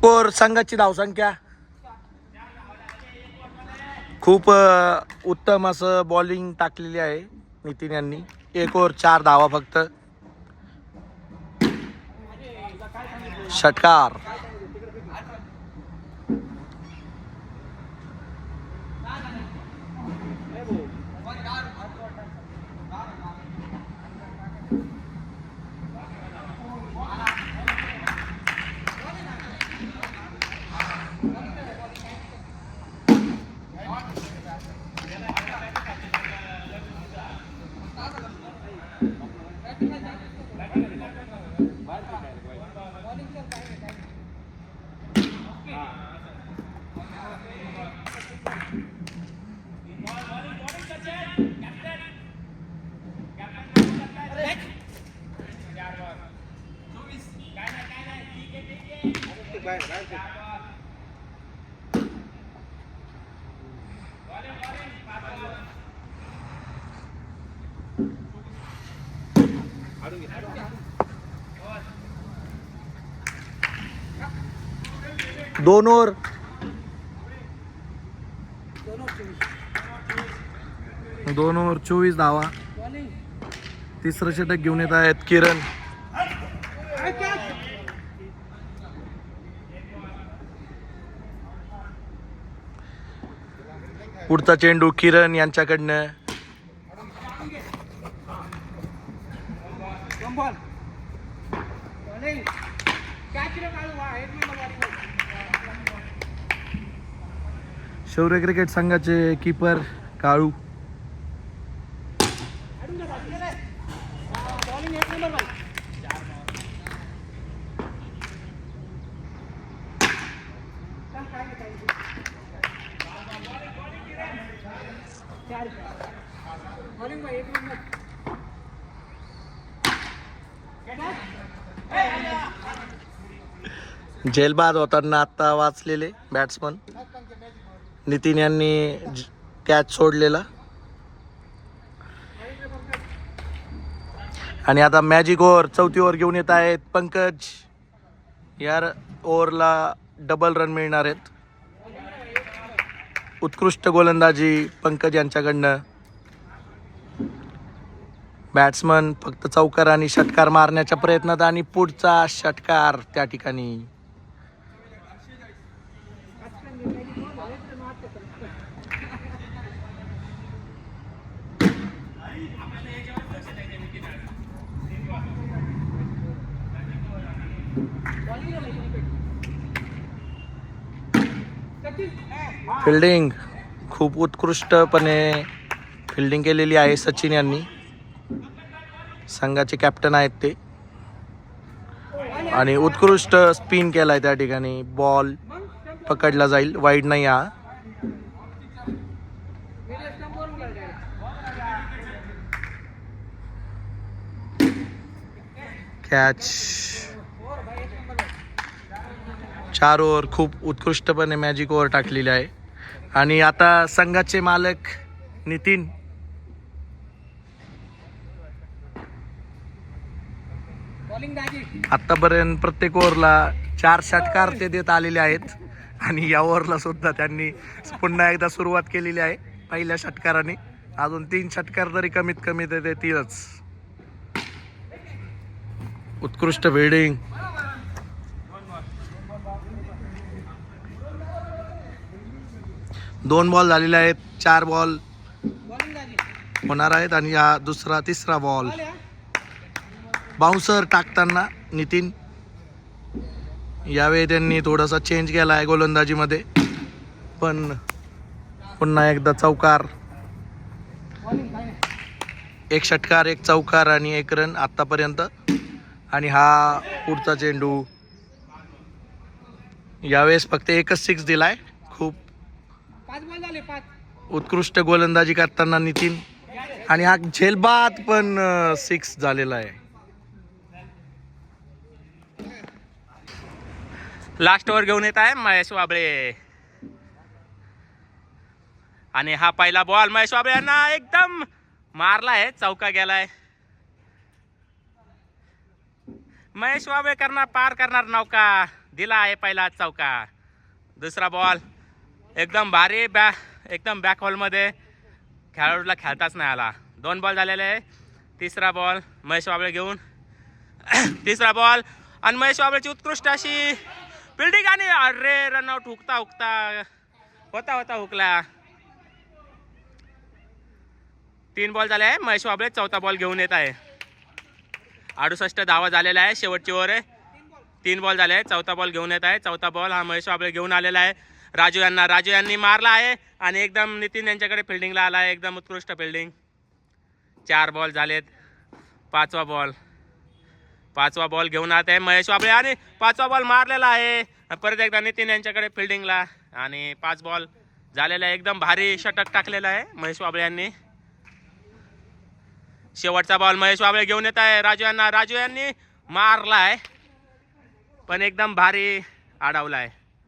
Core संघाची धावसंख्या खूप उत्तम असं बॉलिंग टाकलेली आहे नितीन यांनी. 1 ओव्हर 4 धावा फक्त. षटकार. दोन ओव्हर 24 धावा. तिसरं षटक घेऊन येत आहेत किरण. पुढचा चेंडू किरण यांच्याकडनं. शौर्य क्रिकेट संघाचे कीपर काळू. झेलबाद होताना आता वाचलेले बॅट्समन नितीन यांनी कॅच सोडलेला. आणि आता मॅजिक ओव्हर 4थी ओव्हर घेऊन येत आहेत पंकज. या ओव्हरला डबल रन मिळणार आहेत. उत्कृष्ट गोलंदाजी पंकज यांच्याकडनं. बॅट्समन फक्त चौकार आणि षटकार मारण्याच्या प्रयत्नात आणि पुढचा षटकार त्या ठिकाणी. फिल्डिंग खूप उत्कृष्टपणे फिल्डिंग केलेली आहे सचिन यांनी. संघाचे कॅप्टन आहेत ते. आणि उत्कृष्ट स्पिन केलाय त्या ठिकाणी. बॉल पकडला जाईल. वाईड नाही हा. कॅच. 4 ओव्हर खूप उत्कृष्टपणे मॅजिक ओव्हर टाकलेली आहे. आणि आता संघाचे मालक नितीन. आतापर्यंत प्रत्येक ओव्हरला 4 षटकार ते देत आलेले आहेत. आणि या ओव्हरला सुद्धा त्यांनी पुन्हा एकदा सुरुवात केलेली आहे पहिल्या षटकाराने. अजून 3 षटकार तरी कमीत कमी ते देतीलच. उत्कृष्ट फिल्डिंग. दोन बॉल झालेले आहेत. 4 बॉल होणार आहेत. आणि हा तिसरा बॉल बाउन्सर टाकताना नितीन, यावेळी त्यांनी थोडासा चेंज केला आहे गोलंदाजीमध्ये, पण पुन्हा एकदा चौकार, 1 षटकार 1 चौकार आणि 1 रन आतापर्यंत. आणि हा पुढचा चेंडू, यावेळेस फक्त 1च 6 दिलाय. खूप उत्कृष्ट गोलंदाजी करताना नितीन, आणि हा झेलबाद पण 6 झालेला आहे. लास्ट ओव्हर घेऊन येत आहे महेश वाबळे, आणि हा पहिला बॉल महेश वाबळे यांना एकदम मारला आहे, चौका गेलाय. महेश वाबळे पार करणार नौका, दिला आहे पहिला चौका. दुसरा बॉल एकदम भारी एकदम बॅक हॉलमध्ये, खेळाडूला खेळताच नाही आला. 2 बॉल झालेले आहे. तिसरा बॉल महेश वाबळे घेऊन तिसरा बॉल, आणि महेश वाबळेची उत्कृष्ट अशी फिल्डिंग, आणि अरे रनआउट हुकता होता हुकला. 3 बॉल झाले आहे. महेश वाबळे चौथा बॉल घेऊन येत आहे. 68 धावा झालेला आहे. शेवटची ओव्हर आहे. 3 बॉल झाले आहे. चौथा बॉल घेऊन येत आहे. चौथा बॉल हा महेश वाबळे घेऊन आलेला आहे. राजू यांनी मारला आहे, आणि एकदम नितीन यांच्याकडे फिल्डिंगला आला आहे. एकदम उत्कृष्ट फिल्डिंग. 4 बॉल झालेत. पाचवा बॉल घेऊन आत आहे महेश वाबळे, आणि 5वा बॉल मारलेला आहे. परत एकदा नितीन यांच्याकडे फिल्डिंगला, आणि 5 बॉल झालेला आहे. एकदम भारी षटक टाकलेला आहे महेश वाबळे यांनी. शेवटचा बॉल महेश वाबळे घेऊन येत आहे. राजू यांनी मारला आहे, पण एकदम भारी अडवला आहे.